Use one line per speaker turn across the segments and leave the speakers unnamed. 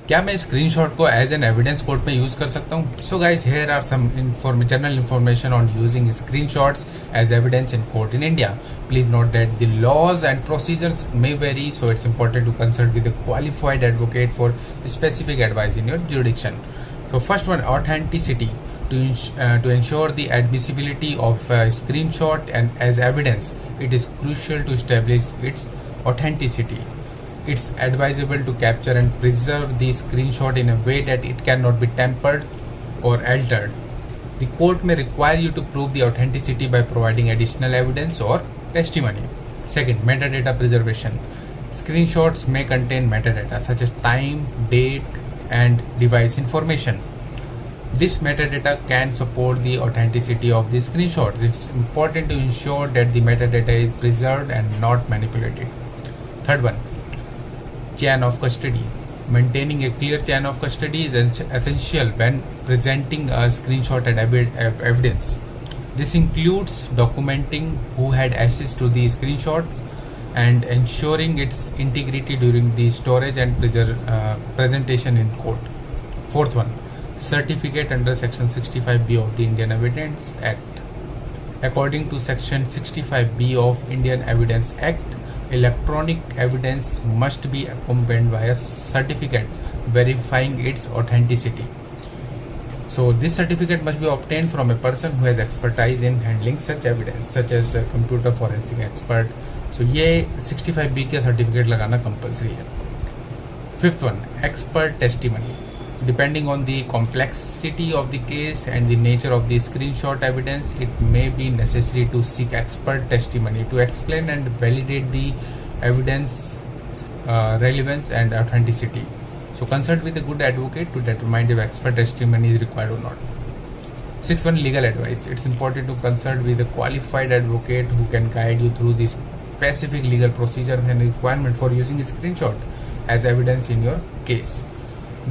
क्या मैं स्क्रीनशॉट को एज एन एविडेंस कोर्ट में यूज कर सकता हूँ? So guys, here are some general information on using screenshots as evidence in court in India. Please note that the laws and procedures may vary, so it's important to consult with a qualified advocate for specific advice in your jurisdiction. So first one, authenticity. To ensure the admissibility of a screenshot and as evidence, it is crucial to establish its authenticity. It's advisable to capture and preserve the screenshot in a way that it cannot be tampered or altered. The court may require you to prove the authenticity by providing additional evidence or testimony. Second, metadata preservation. Screenshots may contain metadata such as time, date, and device information. This metadata can support the authenticity of the screenshot. It's important to ensure that the metadata is preserved and not manipulated. Third one, chain of custody. Maintaining a clear chain of custody is essential when presenting a screenshot and evidence. This includes documenting who had access to the screenshot and ensuring its integrity during the storage and presentation in court. Fourth one, certificate under Section 65B of the Indian Evidence Act. According to Section 65B of Indian Evidence Act, electronic evidence must be accompanied by a certificate verifying its authenticity. So this certificate must be obtained from a person who has expertise in handling such evidence, such as a computer forensic expert. So ये 65B का certificate लगाना compulsory है. Fifth one, expert testimony. Depending on the complexity of the case and the nature of the screenshot evidence, it may be necessary to seek expert testimony to explain and validate the evidence relevance and authenticity. So consult with a good advocate to determine if expert testimony is required or not. Sixth one, legal advice. It's important to consult with a qualified advocate who can guide you through the specific legal procedures and requirement for using a screenshot as evidence in your case.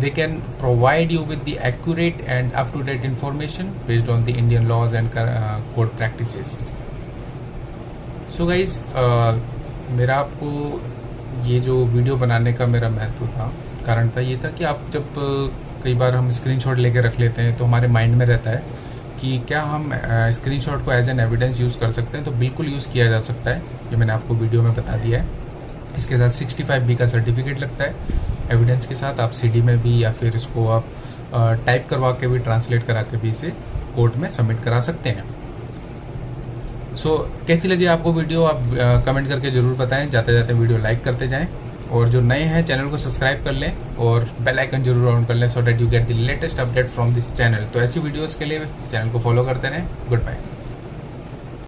They can provide you with the accurate and up-to-date information based on the Indian laws and court practices. So guys, मेरा आपको ये जो video बनाने का मेरा महत्व था, कारण था ये था कि आप जब कई बार हम स्क्रीनशॉट लेके रख लेते हैं तो हमारे माइंड में रहता है कि क्या हम स्क्रीनशॉट को एज एन एविडेंस यूज़ कर सकते हैं. तो बिल्कुल यूज़ किया जा सकता है, ये मैंने आपको वीडियो में बता दिया है. इसके साथ 65B का सर्टिफिकेट लगता है. एविडेंस के साथ आप CD में भी या फिर इसको आप टाइप करवा के भी, ट्रांसलेट करा के भी इसे कोर्ट में सबमिट करा सकते हैं. सो कैसी लगी आपको वीडियो, आप कमेंट करके जरूर बताएं. जाते जाते वीडियो लाइक करते जाएं और जो नए हैं चैनल को सब्सक्राइब कर लें और बेल आइकन जरूर ऑन कर लें, so that you get the latest update from this channel. तो ऐसी वीडियोस के लिए चैनल को फॉलो करते रहें. Good bye.